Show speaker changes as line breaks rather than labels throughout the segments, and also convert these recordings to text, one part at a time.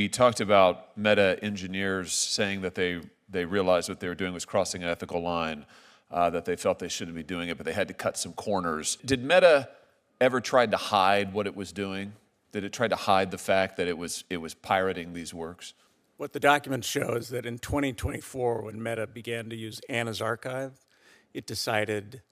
We talked about Meta engineers saying that they realized what they were doing was crossing an ethical line, that they felt they shouldn't be doing it, but they had to cut some corners. Did Meta ever try to hide what it was doing? Did it try to hide the fact that it was pirating these works?
What the document shows that in 2024, when Meta began to use Anna's archive, it decided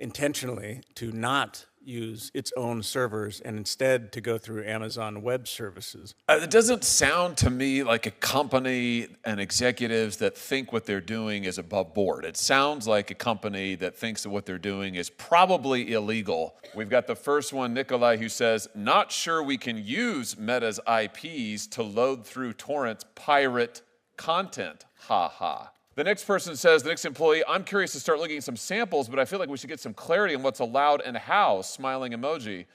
intentionally to not use its own servers and instead to go through Amazon Web Services.
It doesn't sound to me like a company and executives that think what they're doing is above board. It sounds like a company that thinks that what they're doing is probably illegal. We've got the first one, Nikolai, who says, not sure we can use Meta's IPs to load through torrents pirate content. Ha ha. The next person says, the next employee, I'm curious to start looking at some samples, but I feel like we should get some clarity on what's allowed and how. Smiling emoji.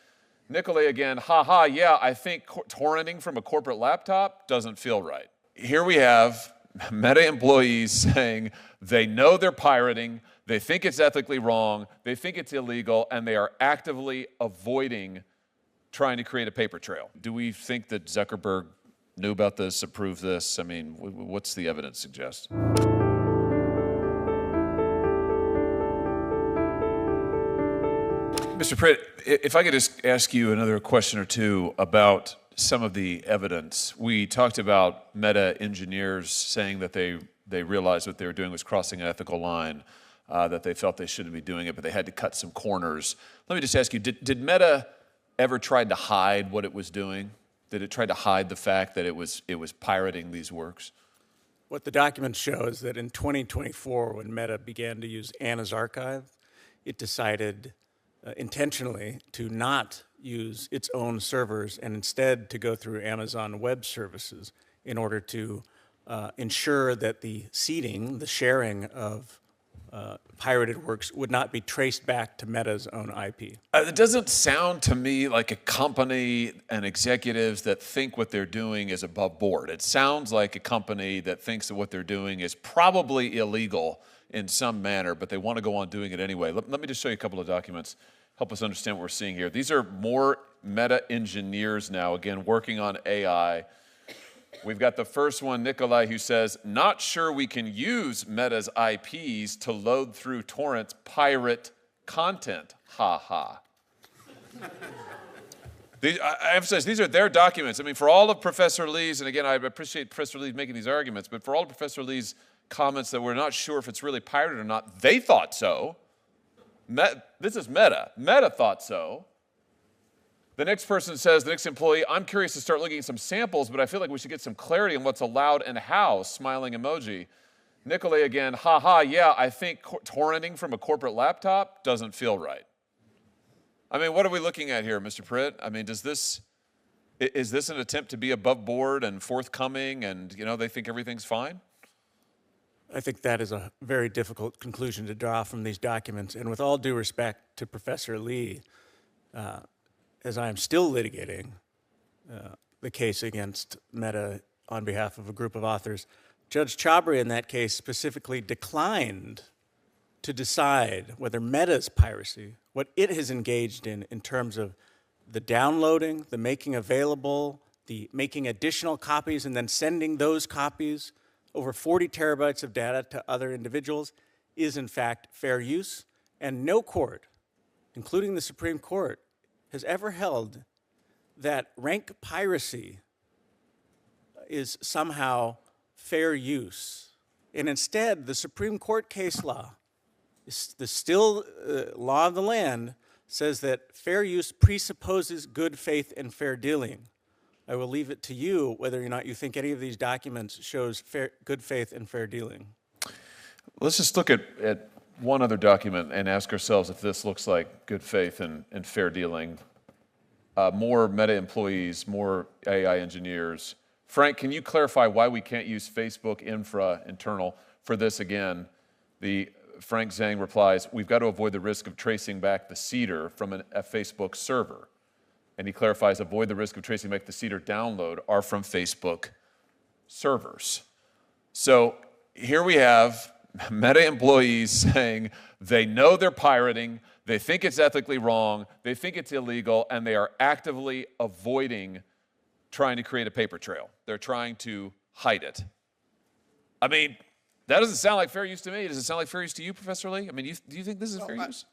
Nicolay again, haha, yeah, I think torrenting from a corporate laptop doesn't feel right. Here we have Meta employees saying they know they're pirating, they think it's ethically wrong, they think it's illegal, and they are actively avoiding trying to create a paper trail. Do we think that Zuckerberg knew about this, approved this? I mean, what's the evidence suggest? Mr. Pritt, if I could just ask you another question or two about some of the evidence. We talked about Meta engineers saying that they realized what they were doing was crossing an ethical line, that they felt they shouldn't be doing it, but they had to cut some corners. Let me just ask you, did Meta ever try to hide what it was doing? Did it try to hide the fact that it was pirating these works?
What the document shows that in 2024, when Meta began to use Anna's archive, it decided intentionally to not use its own servers and instead to go through Amazon Web Services in order to ensure that the seeding, the sharing of pirated works would not be traced back to Meta's own IP.
It doesn't sound to me like a company and executives that think what they're doing is above board. It sounds like a company that thinks that what they're doing is probably illegal in some manner, but they want to go on doing it anyway. Let me just show you a couple of documents, help us understand what we're seeing here. These are more Meta engineers now, again, working on AI. We've got the first one, Nikolai, who says, not sure we can use Meta's IPs to load through torrents pirate content. Ha ha. I emphasize, these are their documents. I mean, for all of Professor Lee's, and again, I appreciate Professor Lee making these arguments, but for all of Professor Lee's comments that we're not sure if it's really pirated or not, they thought so. This is Meta. Meta thought so. The next person says, the next employee, I'm curious to start looking at some samples, but I feel like we should get some clarity on what's allowed and how. Smiling emoji. Nicolay again, haha, yeah, I think torrenting from a corporate laptop doesn't feel right. I mean, what are we looking at here, Mr. Pritt? I mean, is this an attempt to be above board and forthcoming and, they think everything's fine?
I think that is a very difficult conclusion to draw from these documents. And with all due respect to Professor Lee, as I am still litigating the case against Meta on behalf of a group of authors, Judge Chabria in that case specifically declined to decide whether Meta's piracy, what it has engaged in terms of the downloading, the making available, the making additional copies and then sending those copies over 40 terabytes of data to other individuals, is in fact fair use. And no court, including the Supreme Court, has ever held that rank piracy is somehow fair use. And instead, the Supreme Court case law, the still law of the land, says that fair use presupposes good faith and fair dealing. I will leave it to you whether or not you think any of these documents shows good faith and fair dealing.
Let's just look at one other document and ask ourselves if this looks like good faith and fair dealing. More Meta employees, more AI engineers. Frank, can you clarify why we can't use Facebook infra internal for this again? Frank Zhang replies, we've got to avoid the risk of tracing back the seeder from a Facebook server. And he clarifies, avoid the risk of tracing back the seeder download are from Facebook servers. So here we have Meta employees saying they know they're pirating, they think it's ethically wrong, they think it's illegal, and they are actively avoiding trying to create a paper trail. They're trying to hide it. I mean, that doesn't sound like fair use to me. Does it sound like fair use to you, Professor Lee? I mean, do you think this is fair use?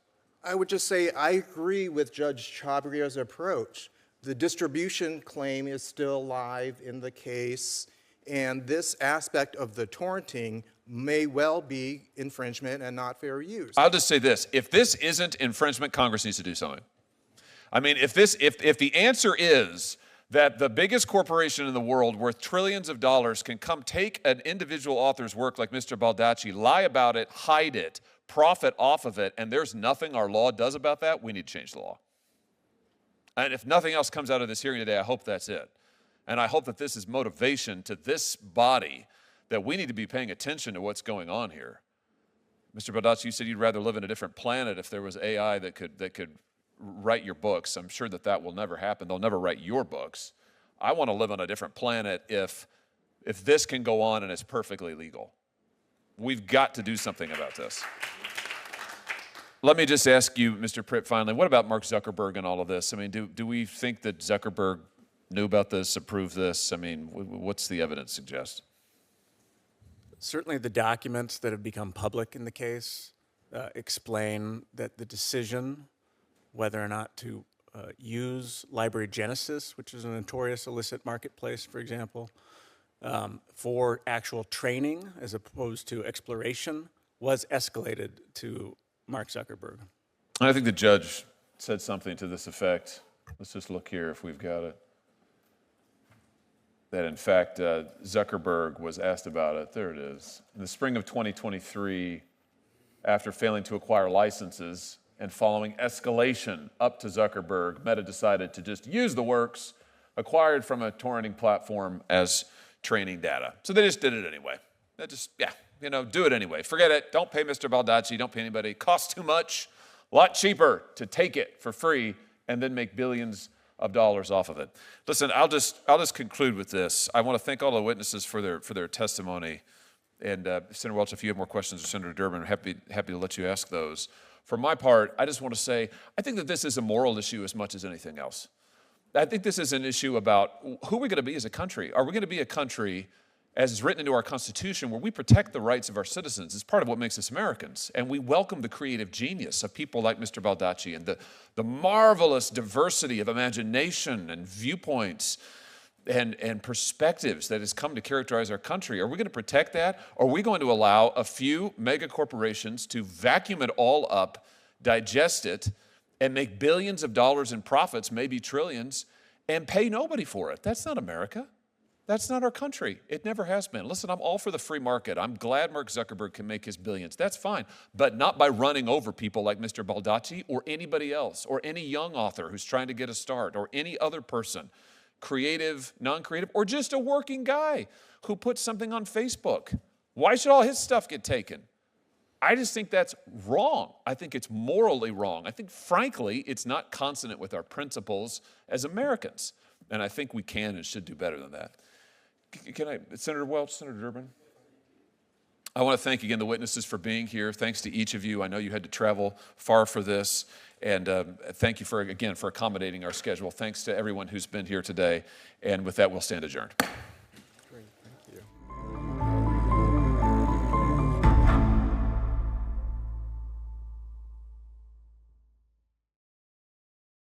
I would just say I agree with Judge Chabria's approach. The distribution claim is still live in the case, and this aspect of the torrenting may well be infringement and not fair use.
I'll just say this. If this isn't infringement, Congress needs to do something. I mean, if the answer is that the biggest corporation in the world worth trillions of dollars can come take an individual author's work like Mr. Baldacci, lie about it, hide it, profit off of it, and there's nothing our law does about that, we need to change the law. And if nothing else comes out of this hearing today, I hope that's it. And I hope that this is motivation to this body that we need to be paying attention to what's going on here. Mr. Baldacci, you said you'd rather live in a different planet if there was AI that could write your books. I'm sure that will never happen. They'll never write your books. I want to live on a different planet if this can go on and it's perfectly legal. We've got to do something about this. Let me just ask you, Mr. Pritt, finally, what about Mark Zuckerberg and all of this? I mean, do we think that Zuckerberg knew about this, approved this? I mean, what's the evidence suggest?
Certainly the documents that have become public in the case explain that the decision whether or not to use Library Genesis, which is a notorious illicit marketplace, for example, for actual training as opposed to exploration, was escalated to Mark Zuckerberg.
I think the judge said something to this effect. Let's just look here if we've got it. That in fact, Zuckerberg was asked about it. There it is. In the spring of 2023, after failing to acquire licenses and following escalation up to Zuckerberg, Meta decided to just use the works acquired from a torrenting platform as training data. So they just did it anyway. Do it anyway. Forget it. Don't pay Mr. Baldacci. Don't pay anybody. It costs too much. A lot cheaper to take it for free and then make billions of dollars off of it. Listen, I'll just conclude with this. I want to thank all the witnesses for their testimony. And Senator Welch, if you have more questions, or Senator Durbin, I'm happy to let you ask those. For my part, I just want to say, I think that this is a moral issue as much as anything else. I think this is an issue about who we're going to be as a country. Are we going to be a country, as is written into our Constitution, where we protect the rights of our citizens? It's part of what makes us Americans. And we welcome the creative genius of people like Mr. Baldacci and the marvelous diversity of imagination and viewpoints and perspectives that has come to characterize our country. Are we going to protect that? Or are we going to allow a few mega corporations to vacuum it all up, digest it, and make billions of dollars in profits, maybe trillions, and pay nobody for it? That's not America. That's not our country. It never has been. Listen, I'm all for the free market. I'm glad Mark Zuckerberg can make his billions. That's fine. But not by running over people like Mr. Baldacci or anybody else, or any young author who's trying to get a start, or any other person, creative, non-creative, or just a working guy who puts something on Facebook. Why should all his stuff get taken? I just think that's wrong. I think it's morally wrong. I think, frankly, it's not consonant with our principles as Americans. And I think we can and should do better than that. Senator Welch, Senator Durbin? I want to thank again the witnesses for being here. Thanks to each of you. I know you had to travel far for this. And thank you for accommodating our schedule. Thanks to everyone who's been here today. And with that, we'll stand adjourned.